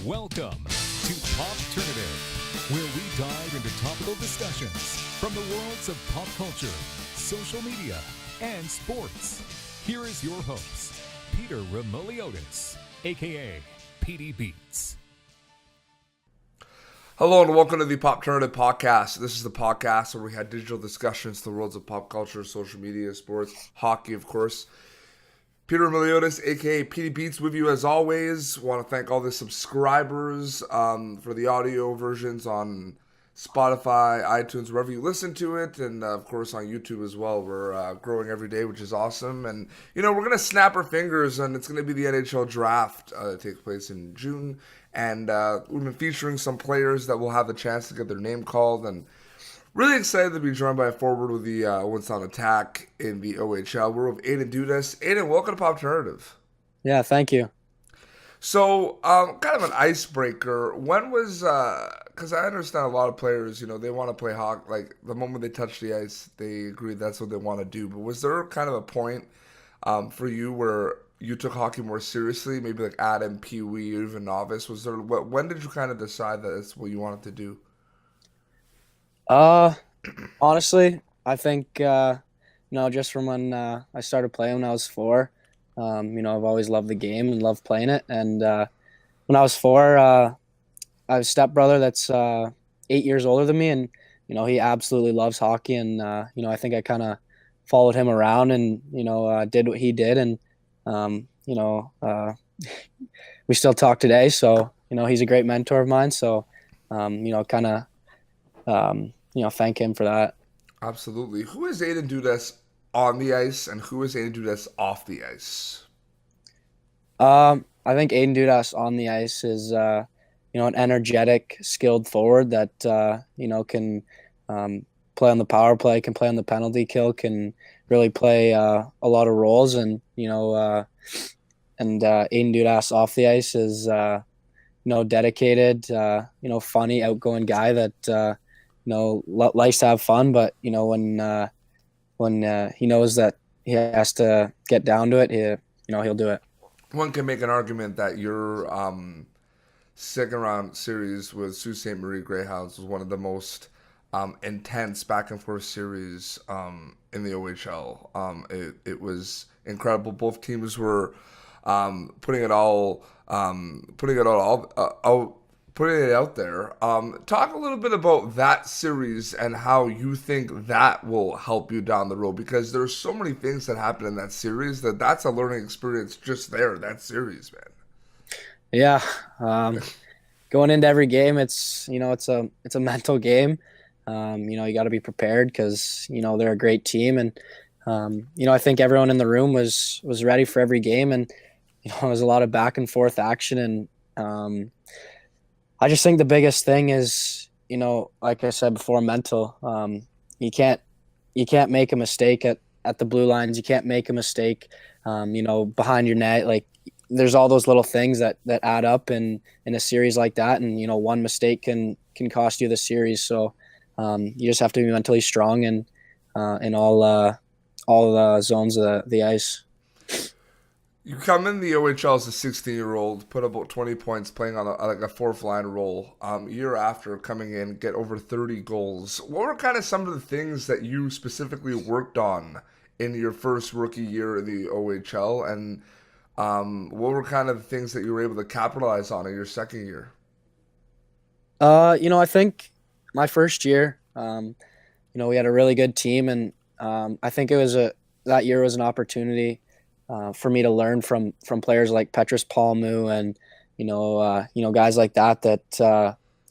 Welcome to Popternative, where we dive into topical discussions from the worlds of pop culture, social media, and sports. Here is your host, Peter Remoliotis, aka PD Beats. Hello and welcome to the Popternative podcast. This is the podcast where we had digital discussions to the worlds of pop culture, social media, sports, hockey, of course. Peter Remoliotis, aka PD Beats, with you as always. Want to thank all the subscribers for the audio versions on Spotify, iTunes, wherever you listen to it, and of course on YouTube as well. We're growing every day, which is awesome. And you know, we're gonna snap our fingers, and it's gonna be the NHL Draft. It takes place in June, and we've been featuring some players that will have the chance to get their name called, and really excited to be joined by a forward with the Owen Sound Attack in the OHL. We're with Aidan Dudas. Aidan, welcome to Popternative. Yeah, thank you. So, kind of an icebreaker. When was, because I understand a lot of players, you know, they want to play hockey. Like, the moment they touch the ice, they agree that's what they want to do. But was there kind of a point for you where you took hockey more seriously? Maybe like Adam, Pee Wee, or even novice? When did you kind of decide that that's what you wanted to do? Honestly, I think, just from when I started playing when I was 4, I've always loved the game and loved playing it. And when I was 4, I have a stepbrother that's 8 years older than me, and, he absolutely loves hockey. And, I think I kind of followed him around and, did what he did. And, we still talk today. So, he's a great mentor of mine. So, thank him for that. Absolutely. Who is Aidan Dudas on the ice, and who is Aidan Dudas off the ice? I think Aidan Dudas on the ice is, an energetic, skilled forward that, can play on the power play, can play on the penalty kill, can really play a lot of roles. And, Aidan Dudas off the ice is, dedicated, funny, outgoing guy that, likes to have fun, but when he knows that he has to get down to it, he'll do it. One can make an argument that your second round series with Sault Ste. Marie Greyhounds was one of the most intense back and forth series in the OHL. It was incredible. Both teams were putting it out there. Talk a little bit about that series and how you think that will help you down the road, because there's so many things that happen in that series that's a learning experience just there, that series, man. Yeah. Going into every game, it's a mental game. You got to be prepared because, they're a great team. And, I think everyone in the room was ready for every game, and, it was a lot of back and forth action. And, I just think the biggest thing is, like I said before, mental. You can't make a mistake at the blue lines. You can't make a mistake, behind your net. Like, there's all those little things that add up in a series like that. And, one mistake can cost you the series. So you just have to be mentally strong in all the zones of the ice. You come in the OHL as a 16-year-old, put about 20 points playing on a fourth line role. Year after coming in, get over 30 goals. What were kind of some of the things that you specifically worked on in your first rookie year in the OHL? And what were kind of the things that you were able to capitalize on in your second year? I think my first year, we had a really good team, and I think that year was an opportunity for me to learn from players like Petrus Palmu and guys like that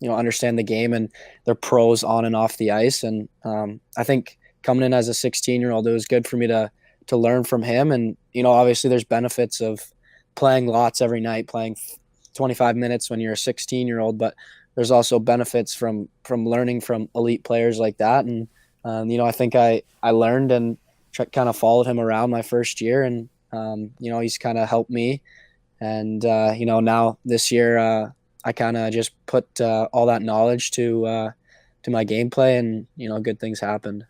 understand the game, and they're pros on and off the ice. And I think coming in as a 16-year-old, it was good for me to learn from him. And obviously there's benefits of playing lots every night, playing 25 minutes when you're a 16-year-old, but there's also benefits from learning from elite players like that. And I think I learned and kind of followed him around my first year, and he's kind of helped me. And, now this year, I kind of just put all that knowledge to my gameplay, and, good things happened.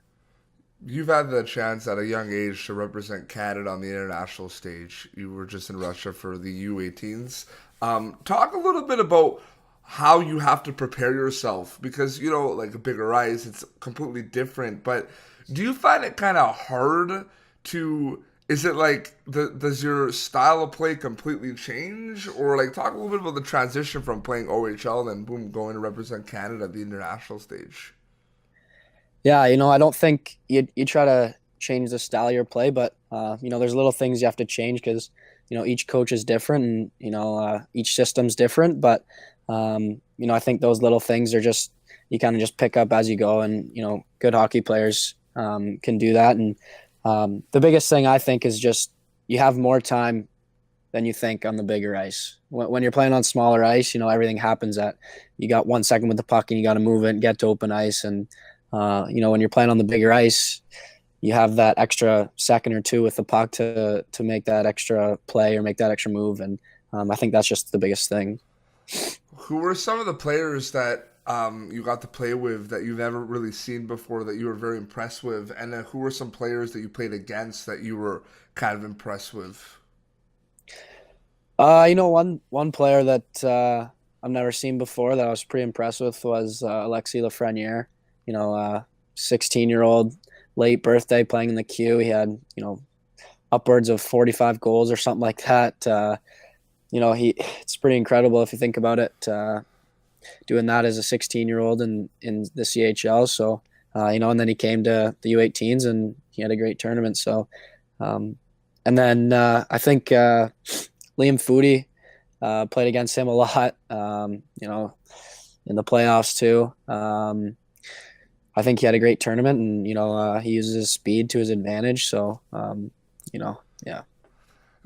You've had the chance at a young age to represent Canada on the international stage. You were just in Russia for the U18s. Talk a little bit about how you have to prepare yourself because, like a bigger ice, it's completely different. But do you find it kind of hard to, is it like, does your style of play completely change? Or like talk a little bit about the transition from playing OHL and boom, going to represent Canada at the international stage? Yeah, I don't think you try to change the style of your play, but there's little things you have to change because each coach is different, and each system's different. But I think those little things are just you kind of just pick up as you go, and good hockey players can do that. And the biggest thing I think is just you have more time than you think on the bigger ice. When you're playing on smaller ice, everything happens at you got 1 second with the puck and you got to move it and get to open ice. And when you're playing on the bigger ice, you have that extra second or two with the puck to make that extra play or make that extra move. And I think that's just the biggest thing. Who were some of the players that you got to play with that you've never really seen before that you were very impressed with? And then who were some players that you played against that you were kind of impressed with? One player that I've never seen before that I was pretty impressed with was Alexis Lafreniere. 16-year-old, late birthday, playing in the queue. He had upwards of 45 goals or something like that. It's pretty incredible if you think about it. Doing that as a 16-year-old in the CHL. So and then he came to the U18s and he had a great tournament. So and then I think Liam Foudy, played against him a lot. In the playoffs too. I think he had a great tournament, and he uses his speed to his advantage. So yeah.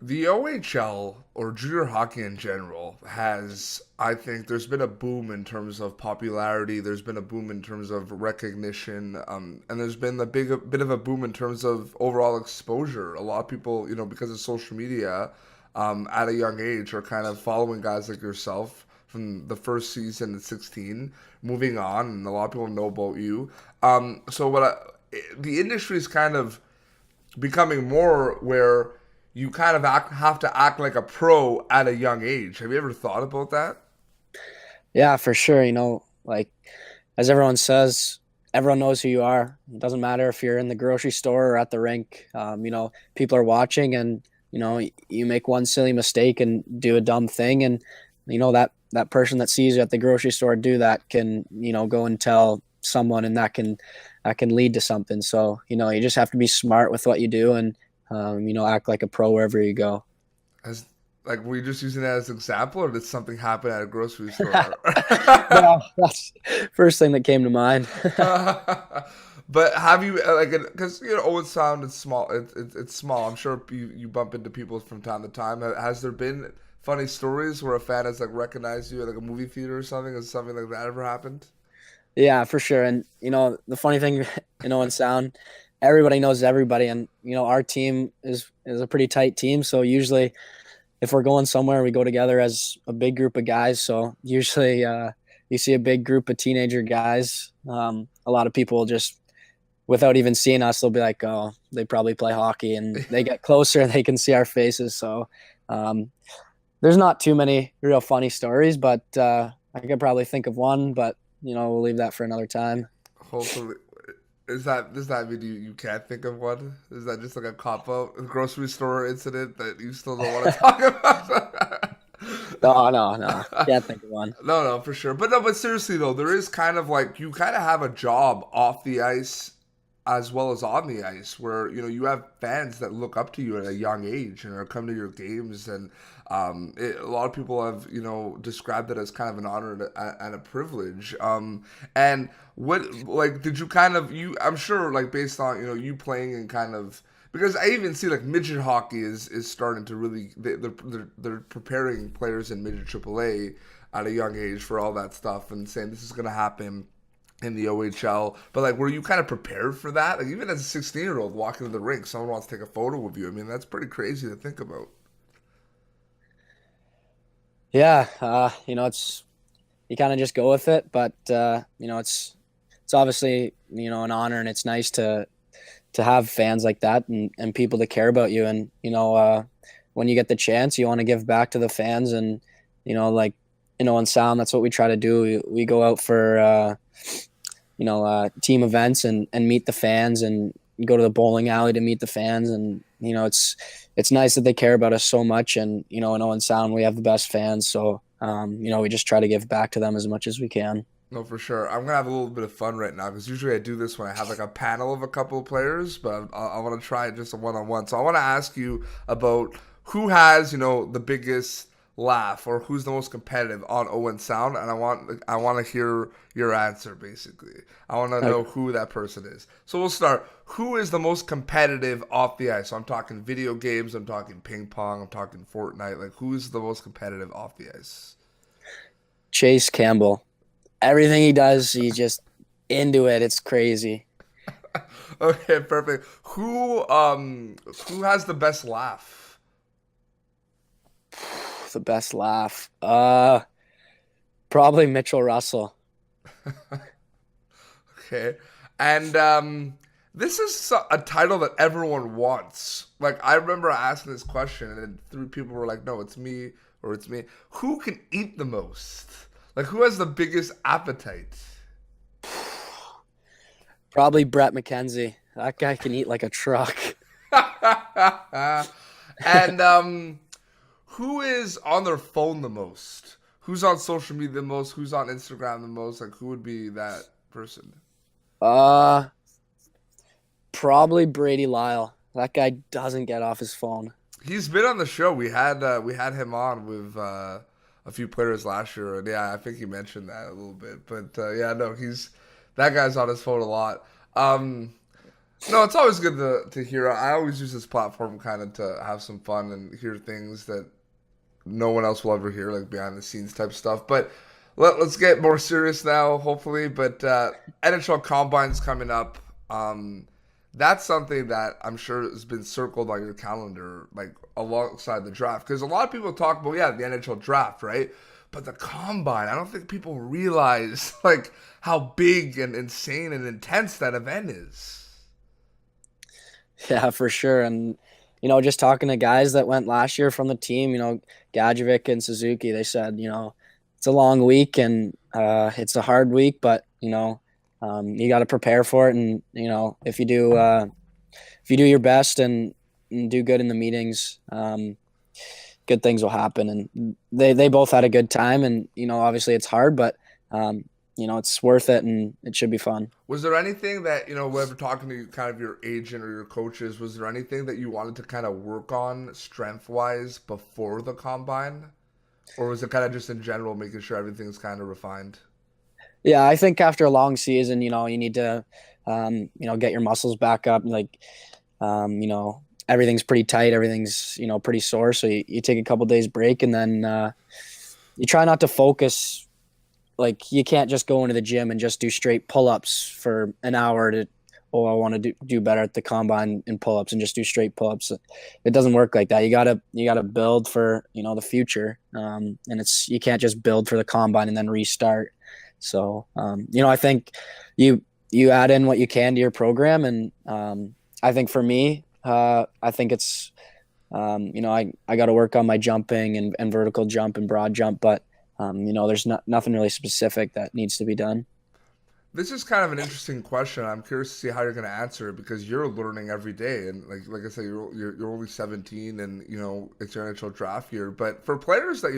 The OHL, or junior hockey in general, I think there's been a boom in terms of popularity. There's been a boom in terms of recognition. And there's been a bit of a boom in terms of overall exposure. A lot of people, because of social media, at a young age are kind of following guys like yourself from the first season at 16, moving on, and a lot of people know about you. The industry is kind of becoming more where you kind of have to act like a pro at a young age. Have you ever thought about that? Yeah, for sure. Like as everyone says, everyone knows who you are. It doesn't matter if you're in the grocery store or at the rink. People are watching, and you make one silly mistake and do a dumb thing, and that person that sees you at the grocery store do that can go and tell someone, and that can lead to something. So you just have to be smart with what you do, and act like a pro wherever you go. Were you just using that as an example, or did something happen at a grocery store? No, that's first thing that came to mind. But have you because Owen Sound is small. It's small. I'm sure you bump into people from time to time. Has there been funny stories where a fan has recognized you at a movie theater or something? Has something like that ever happened? Yeah, for sure. And the funny thing, in Sound, everybody knows everybody, and our team is a pretty tight team. So usually, if we're going somewhere, we go together as a big group of guys. So usually, you see a big group of teenager guys. A lot of people just, without even seeing us, they'll be like, "Oh, they probably play hockey," and they get closer, and they can see our faces. So there's not too many real funny stories, but I could probably think of one, but we'll leave that for another time. Hopefully. Does that mean you can't think of one? Is that just like a cop-out grocery store incident that you still don't want to talk about? No. Can't think of one. No, for sure. But seriously though, there is kind of you kind of have a job off the ice as well as on the ice, where you have fans that look up to you at a young age and are coming to your games, and a lot of people have described it as kind of an honor and a privilege. And what did you kind of I'm sure based on you playing and kind of, because I even see midget hockey is starting to really they're preparing players in midget AAA at a young age for all that stuff, and saying this is going to happen in the OHL. But were you kind of prepared for that? Even as a 16-year-old walking to the rink, someone wants to take a photo with you. I mean, that's pretty crazy to think about. Yeah, it's you kind of just go with it, but it's obviously an honor, and it's nice to have fans like that and people that care about you, and when you get the chance, you want to give back to the fans, and like in Owen Sound, that's what we try to do. We go out for team events and meet the fans, and go to the bowling alley to meet the fans. And it's nice that they care about us so much. And in Owen Sound, we have the best fans, so we just try to give back to them as much as we can. No, for sure. I'm gonna have a little bit of fun right now because usually I do this when I have like a panel of a couple of players, but I want to try it just a one-on-one. So I want to ask you about who has the biggest laugh or who's the most competitive on Owen Sound, and I want to hear your answer. Basically, I want to know who that person is. So we'll start. Who is the most competitive off the ice? So I'm talking video games. I'm talking ping pong. I'm talking Fortnite. Like, who's the most competitive off the ice? Chase Campbell. Everything he does, he's just into it. It's crazy. Okay, perfect. Who has the best laugh? The best laugh. Probably Mitchell Russell. Okay. And this is a title that everyone wants. Like, I remember asking this question, and three people were like, no, it's me, or it's me. Who can eat the most? Like, who has the biggest appetite? Probably Brett McKenzie. That guy can eat like a truck. And who is on their phone the most? Who's on social media the most? Who's on Instagram the most? Like, who would be that person? Probably Brady Lyle. That guy doesn't get off his phone. He's been on the show. We had him on with a few players last year, and yeah, I think he mentioned that a little bit. But yeah, no, that guy's on his phone a lot. No, it's always good to hear. I always use this platform kind of to have some fun and hear things that no one else will ever hear, like behind the scenes type stuff. But let's get more serious now, hopefully. But NHL Combine's coming up. That's something that I'm sure has been circled on your calendar, like alongside the draft. Because a lot of people talk about, the NHL Draft, right? But the Combine, I don't think people realize like how big and insane and intense that event is. Yeah, for sure. And, just talking to guys that went last year from the team, Gadjevic and Suzuki, they said, it's a long week and it's a hard week, but, you got to prepare for it. And, if you do your best and do good in the meetings, good things will happen. And they both had a good time. And, obviously it's hard, but, it's worth it and it should be fun. Was there anything that, whenever talking to kind of your agent or your coaches, was there anything that you wanted to kind of work on strength-wise before the Combine? Or was it kind of just in general making sure everything's kind of refined? Yeah, I think after a long season, you need to, get your muscles back up. Like, everything's pretty tight. Everything's, pretty sore. So you take a couple days break, and then you try not to focus. Like, you can't just go into the gym and just do straight pull-ups for an hour I want to do better at the Combine in pull-ups and just do straight pull-ups. It doesn't work like that. You gotta build for, the future. And you can't just build for the Combine and then restart. So, I think you add in what you can to your program. And I think for me, I think it's, I got to work on my jumping and vertical jump and broad jump, but there's nothing really specific that needs to be done. This is kind of an interesting question. I'm curious to see how you're going to answer it because you're learning every day, and like I said, you're only 17, and it's your NHL draft year. But for players that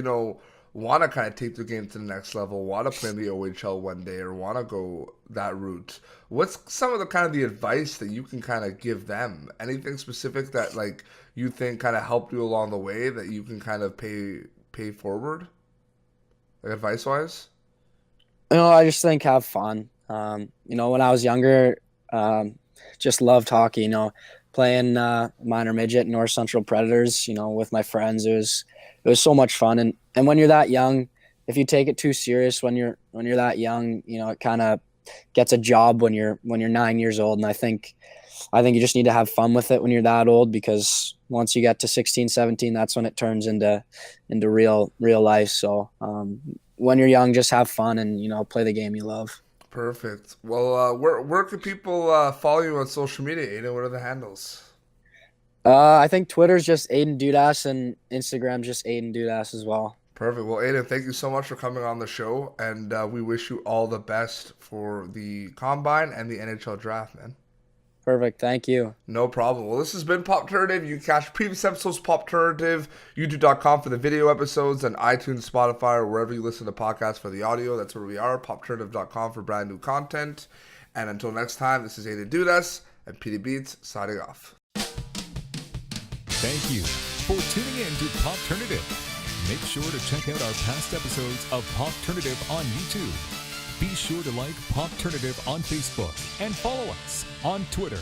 want to kind of take the game to the next level, want to play in the OHL one day, or want to go that route, what's some of the advice that you can kind of give them? Anything specific that like you think kind of helped you along the way that you can kind of pay forward? Like advice-wise? I just think have fun. When I was younger, just loved hockey. Playing minor midget North Central Predators. With my friends, it was so much fun. And when you're that young, if you take it too serious when you're that young, it kind of gets a job when you're 9 years old. And I think you just need to have fun with it when you're that old, because once you get to 16, 17, that's when it turns into real life. So when you're young, just have fun and, play the game you love. Perfect. Well, where can people follow you on social media, Aidan? What are the handles? I think Twitter's just Aidan Dudas and Instagram's just Aidan Dudas as well. Perfect. Well, Aidan, thank you so much for coming on the show, and we wish you all the best for the Combine and the NHL Draft, man. Perfect. Thank you. No problem. Well, this has been Popternative. You can catch previous episodes Popternative, youtube.com for the video episodes, and iTunes, Spotify, or wherever you listen to podcasts for the audio. That's where we are, popternative.com for brand new content. And until next time, this is Aidan Dudas and PD Beats signing off. Thank you for tuning in to Popternative. Make sure to check out our past episodes of Popternative on YouTube. Be sure to like Popternative on Facebook and follow us on Twitter